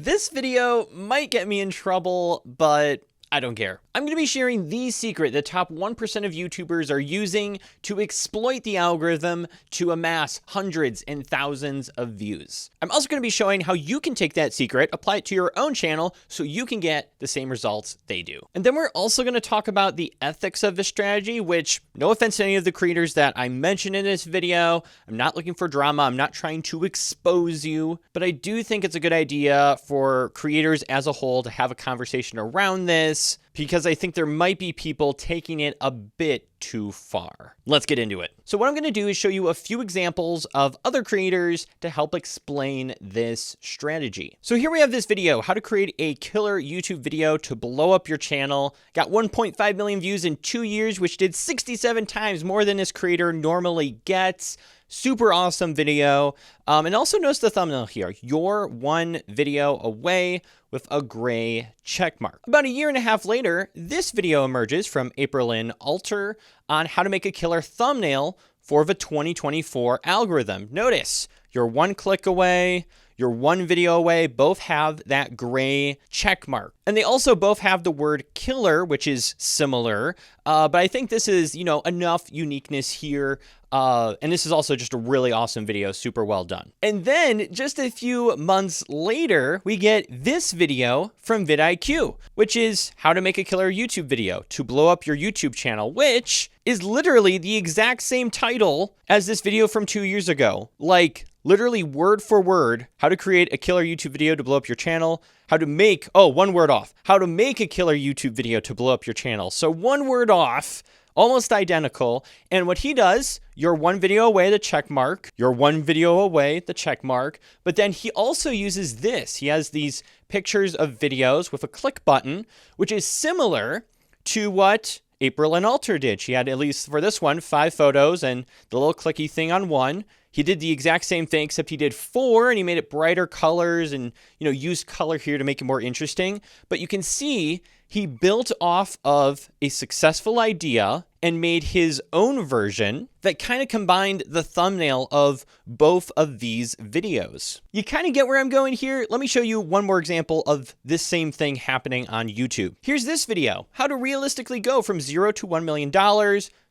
This video might get me in trouble, but I don't care. I'm going to be sharing the secret the top 1% of YouTubers are using to exploit the algorithm to amass hundreds and thousands of views. I'm also going to be showing how you can take that secret, apply it to your own channel so you can get the same results they do. And then we're also going to talk about the ethics of this strategy, which, no offense to any of the creators that I mentioned in this video, I'm not looking for drama, I'm not trying to expose you, but I do think it's a good idea for creators as a whole to have a conversation around this, because I think there might be people taking it a bit too far. Let's get into it. So what I'm going to do is show you a few examples of other creators to help explain this strategy. So here we have this video, how to create a killer YouTube video to blow up your channel. Got 1.5 million views in 2 years, which did 67 times more than this creator normally gets. Super awesome video. And also notice the thumbnail here. You're one video away with a gray check mark. About a year and a half later, this video emerges from April Alter on how to make a killer thumbnail for the 2024 algorithm. Notice you're one click away, you're one video away, both have that gray check mark. And they also both have the word killer, which is similar. But I think this is, enough uniqueness here. And this is also just a really awesome video, super well done. And then just a few months later, we get this video from vidIQ, which is how to make a killer YouTube video to blow up your YouTube channel, which is literally the exact same title as this video from 2 years ago. Like literally word for word, how to create a killer YouTube video to blow up your channel, how to make, one word off, how to make a killer YouTube video to blow up your channel. So one word off, almost identical. And what he does, you're one video away, the check mark, you're one video away, the check mark. But then he also uses this. He has these pictures of videos with a click button, which is similar to what April Alter did. She had, at least for this one, 5 photos and the little clicky thing on one. He did the exact same thing, except he did 4 and he made it brighter colors and, used color here to make it more interesting. But you can see he built off of a successful idea and made his own version that kind of combined the thumbnail of both of these videos. You kind of get where I'm going here. Let me show you one more example of this same thing happening on YouTube. Here's this video, how to realistically go from $0 to $1 million.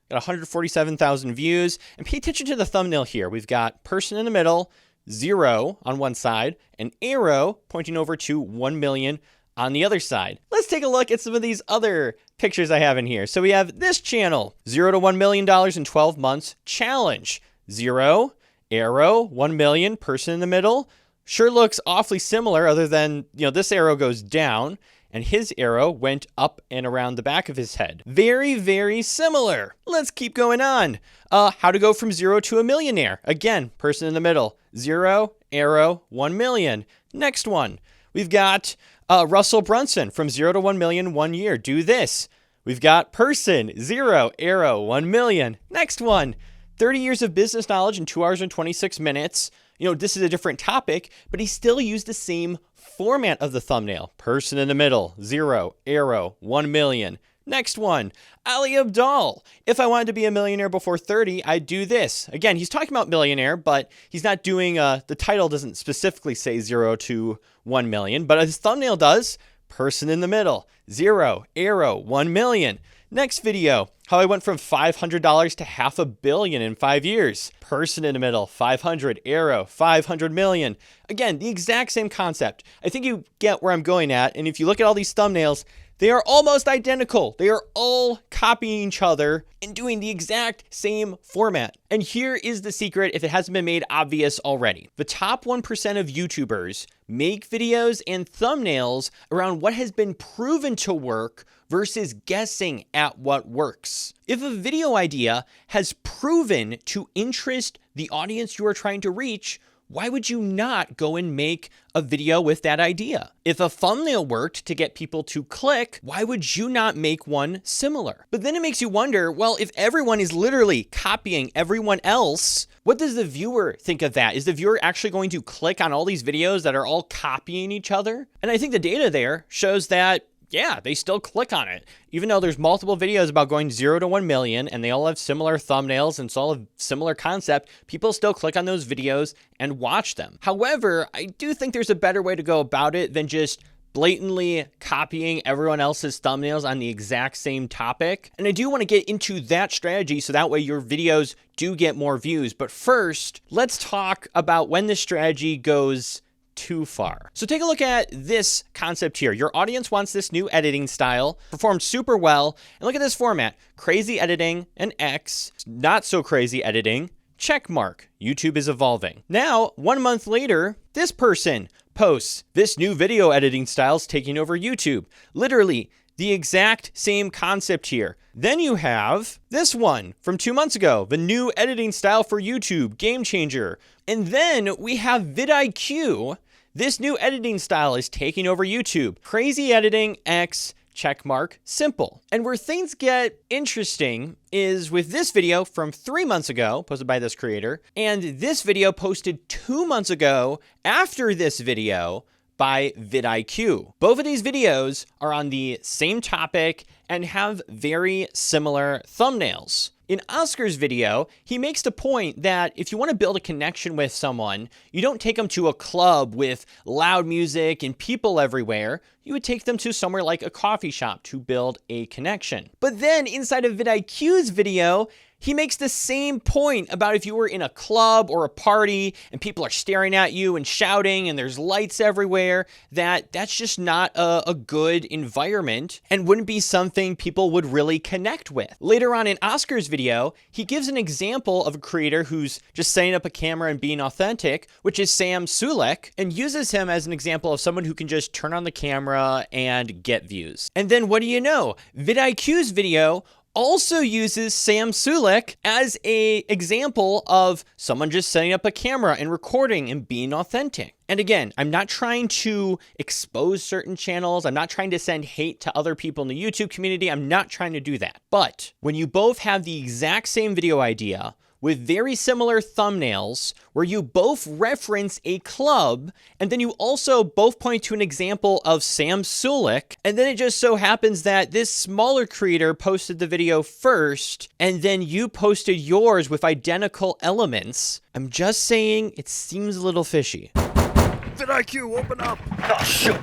Got 147,000 views. And pay attention to the thumbnail here. We've got person in the middle, 0 on one side, an arrow pointing over to 1 million on the other side. Let's take a look at some of these other pictures I have in here. So we have this channel, $0 to $1 million in 12 months challenge. 0, arrow, 1 million, person in the middle. Sure looks awfully similar other than, this arrow goes down and his arrow went up and around the back of his head. Very, very similar. Let's keep going on. How to go from 0 to a millionaire. Again, person in the middle. 0, arrow, 1 million. Next one. We've got Russell Brunson from 0 to 1 million 1 year. Do this. We've got person, 0, arrow, 1 million. Next one. 30 years of business knowledge in 2 hours and 26 minutes. This is a different topic, but he still used the same format of the thumbnail. Person in the middle, 0, arrow, 1 million. Next one, Ali Abdaal. If I wanted to be a millionaire before 30, I'd do this. Again, he's talking about millionaire, but he's not doing, the title doesn't specifically say 0 to 1 million, but his thumbnail does. Person in the middle, 0, arrow, 1 million. Next video, how I went from $500 to $500 million in 5 years. Person in the middle, 500, arrow, 500 million. Again, the exact same concept. I think you get where I'm going at. And if you look at all these thumbnails, they are almost identical. They are all copying each other and doing the exact same format. And here is the secret if it hasn't been made obvious already. The top 1% of YouTubers make videos and thumbnails around what has been proven to work versus guessing at what works. If a video idea has proven to interest the audience you are trying to reach, why would you not go and make a video with that idea? If a thumbnail worked to get people to click, why would you not make one similar? But then it makes you wonder, well, if everyone is literally copying everyone else, what does the viewer think of that? Is the viewer actually going to click on all these videos that are all copying each other? And I think the data there shows that yeah, they still click on it. Even though there's multiple videos about going 0 to 1 million and they all have similar thumbnails and it's all a similar concept, people still click on those videos and watch them. However, I do think there's a better way to go about it than just blatantly copying everyone else's thumbnails on the exact same topic. And I do want to get into that strategy so that way your videos do get more views. But first, let's talk about when this strategy goes too far. So take a look at this concept here. Your audience wants this new editing style, performed super well, and look at this format: crazy editing and X, not so crazy editing, check mark. YouTube is evolving. Now, 1 month later, this person posts, this new video editing style's taking over YouTube. Literally the exact same concept here. Then you have this one from 2 months ago, the new editing style for YouTube, game changer. And then we have vidIQ. This new editing style is taking over YouTube. Crazy editing, X, checkmark, simple. And where things get interesting is with this video from 3 months ago, posted by this creator, and this video posted 2 months ago after this video by vidIQ. Both of these videos are on the same topic and have very similar thumbnails. In Oscar's video, he makes the point that if you want to build a connection with someone, you don't take them to a club with loud music and people everywhere. You would take them to somewhere like a coffee shop to build a connection. But then inside of vidIQ's video, he makes the same point about if you were in a club or a party and people are staring at you and shouting and there's lights everywhere, that's just not a good environment and wouldn't be something people would really connect with. Later on in Oscar's video, he gives an example of a creator who's just setting up a camera and being authentic, which is Sam Sulek, and uses him as an example of someone who can just turn on the camera and get views. And then what do you know? vidIQ's video also uses Sam Sulek as an example of someone just setting up a camera and recording and being authentic. And again, I'm not trying to expose certain channels. I'm not trying to send hate to other people in the YouTube community. I'm not trying to do that. But when you both have the exact same video idea with very similar thumbnails, where you both reference a club, and then you also both point to an example of Sam Sulek, and then it just so happens that this smaller creator posted the video first, and then you posted yours with identical elements, I'm just saying it seems a little fishy. vidIQ, open up! Oh, shoot.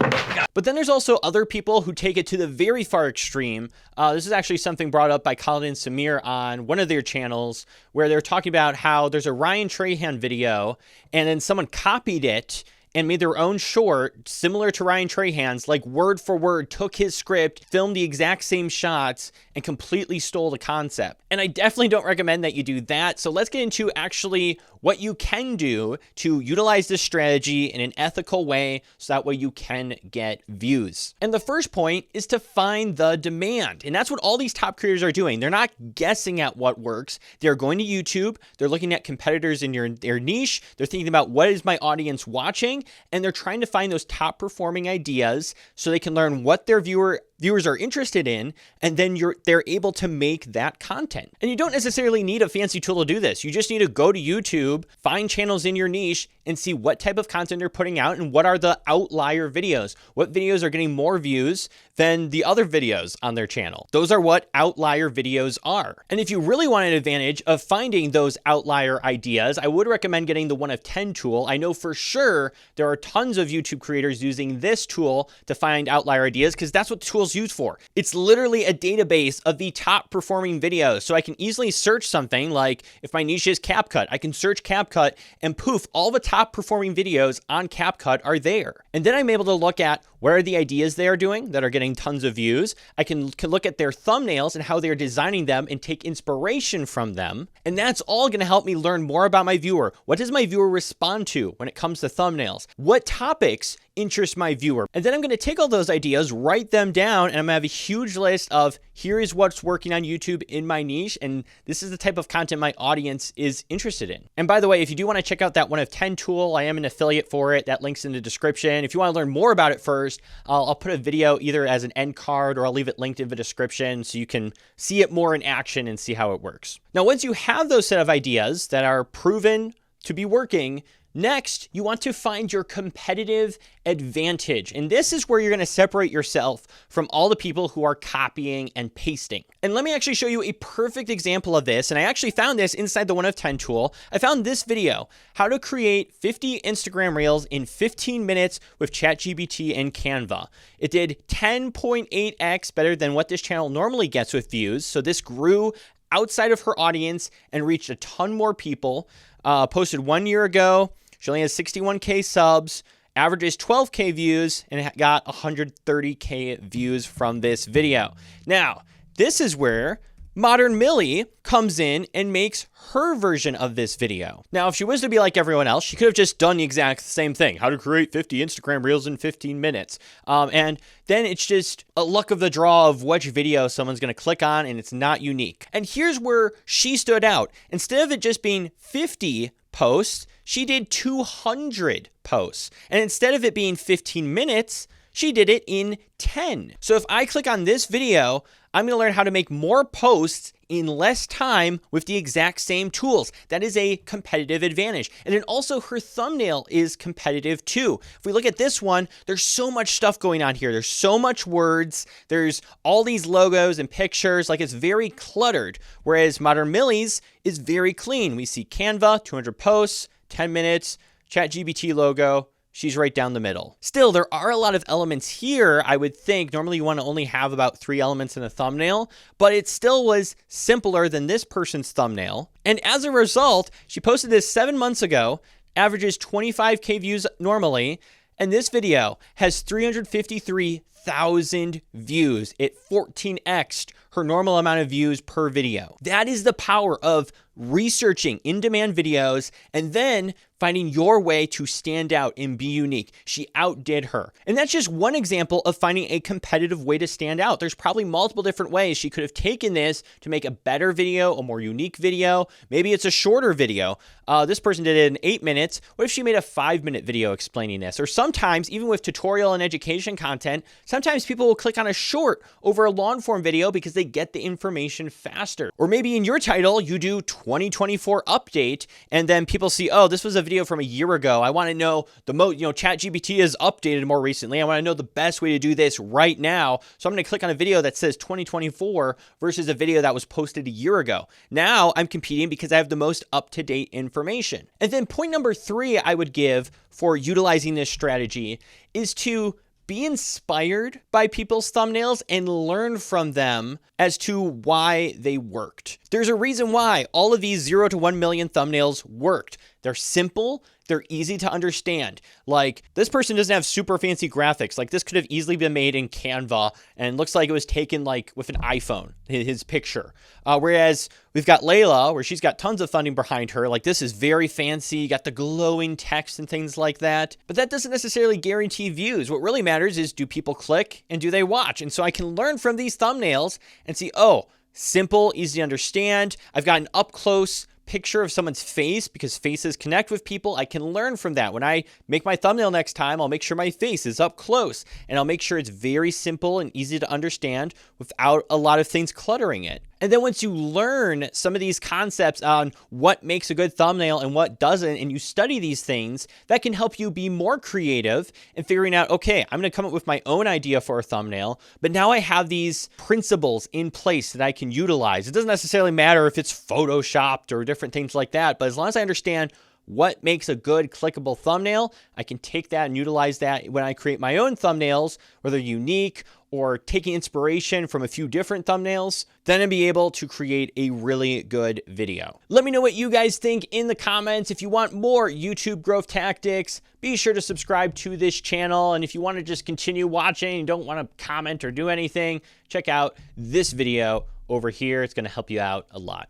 But then there's also other people who take it to the very far extreme. This is actually something brought up by Colin and Samir on one of their channels, where they're talking about how there's a Ryan Trahan video, and then someone copied it and made their own short similar to Ryan Trahan's, like word for word, took his script, filmed the exact same shots, and completely stole the concept. And I definitely don't recommend that you do that. So let's get into actually what you can do to utilize this strategy in an ethical way so that way you can get views. And the first point is to find the demand. And that's what all these top creators are doing. They're not guessing at what works. They're going to YouTube. They're looking at competitors in their niche. They're thinking about what is my audience watching, and they're trying to find those top performing ideas so they can learn what their viewers are interested in, and then they're able to make that content. And you don't necessarily need a fancy tool to do this. You just need to go to YouTube, find channels in your niche, and see what type of content they're putting out and what are the outlier videos. What videos are getting more views than the other videos on their channel? Those are what outlier videos are. And if you really want an advantage of finding those outlier ideas, I would recommend getting the 1 of 10 tool. I know for sure there are tons of YouTube creators using this tool to find outlier ideas because that's what the tool's used for. It's literally a database of the top performing videos. So I can easily search something like, if my niche is CapCut, I can search CapCut and poof, all the top performing videos on CapCut are there. And then I'm able to look at what are the ideas they are doing that are getting tons of views. I can look at their thumbnails and how they're designing them and take inspiration from them. And that's all going to help me learn more about my viewer. What does my viewer respond to when it comes to thumbnails? What topics interest my viewer? And then I'm going to take all those ideas, write them down, and I'm going to have a huge list of here is what's working on YouTube in my niche, and this is the type of content my audience is interested in. And by the way, if you do want to check out that 1 of 10 tool, I am an affiliate for it. That link's in the description. If you want to learn more about it first, I'll put a video either as an end card or I'll leave it linked in the description so you can see it more in action and see how it works. Now, once you have those set of ideas that are proven to be working, Next, you want to find your competitive advantage. And this is where you're going to separate yourself from all the people who are copying and pasting. And let me actually show you a perfect example of this. And I actually found this inside the 1 of 10 tool. I found this video, how to create 50 Instagram Reels in 15 minutes with ChatGPT and Canva. It did 10.8x better than what this channel normally gets with views. So this grew outside of her audience and reached a ton more people. Posted 1 year ago. She only has 61K subs, averages 12K views, and it got 130K views from this video. Now, this is where Modern Millie comes in and makes her version of this video. Now, if she was to be like everyone else, she could have just done the exact same thing. How to create 50 Instagram Reels in 15 minutes. And then it's just a luck of the draw of which video someone's going to click on, and it's not unique. And here's where she stood out. Instead of it just being 50 posts, she did 200 posts. And instead of it being 15 minutes, she did it in 10. So if I click on this video, I'm going to learn how to make more posts in less time with the exact same tools. That is a competitive advantage. And then also her thumbnail is competitive too. If we look at this one, there's so much stuff going on here. There's so much words. There's all these logos and pictures. Like, it's very cluttered. Whereas Modern Millie's is very clean. We see Canva, 200 posts, 10 minutes, ChatGPT logo. She's right down the middle. Still, there are a lot of elements here. I would think normally you want to only have about 3 elements in a thumbnail, but it still was simpler than this person's thumbnail. And as a result, she posted this 7 months ago, averages 25K views normally, and this video has 353,000 views. It 14x'd her normal amount of views per video. That is the power of researching in-demand videos and then finding your way to stand out and be unique. She outdid her. And that's just one example of finding a competitive way to stand out. There's probably multiple different ways she could have taken this to make a better video, a more unique video. Maybe it's a shorter video. This person did it in 8 minutes. What if she made a 5-minute video explaining this? Or sometimes, even with tutorial and education content, sometimes people will click on a short over a long form video because they get the information faster. Or maybe in your title, you do 2024 update, and then people see, oh, this was a video from a year ago. I want to know ChatGPT has updated more recently. I want to know the best way to do this right now. So I'm going to click on a video that says 2024 versus a video that was posted a year ago. Now I'm competing because I have the most up-to-date information. And then point number 3 I would give for utilizing this strategy is to be inspired by people's thumbnails and learn from them as to why they worked. There's a reason why all of these 0 to 1 million thumbnails worked. They're simple. They're easy to understand. Like, this person doesn't have super fancy graphics. Like, this could have easily been made in Canva and looks like it was taken like with an iPhone, his picture. Whereas we've got Layla, where she's got tons of funding behind her. Like, this is very fancy. You got the glowing text and things like that. But that doesn't necessarily guarantee views. What really matters is, do people click and do they watch? And so I can learn from these thumbnails and see, oh, simple, easy to understand. I've got an up close picture of someone's face because faces connect with people. I can learn from that. When I make my thumbnail next time, I'll make sure my face is up close and I'll make sure it's very simple and easy to understand without a lot of things cluttering it. And then once you learn some of these concepts on what makes a good thumbnail and what doesn't, and you study these things, that can help you be more creative in figuring out, okay, I'm going to come up with my own idea for a thumbnail, but now I have these principles in place that I can utilize. It doesn't necessarily matter if it's photoshopped or different things like that, but as long as I understand what makes a good clickable thumbnail, I can take that and utilize that when I create my own thumbnails, whether unique or taking inspiration from a few different thumbnails, then I'll be able to create a really good video. Let me know what you guys think in the comments. If you want more YouTube growth tactics, be sure to subscribe to this channel. And if you want to just continue watching and don't want to comment or do anything, check out this video over here. It's going to help you out a lot.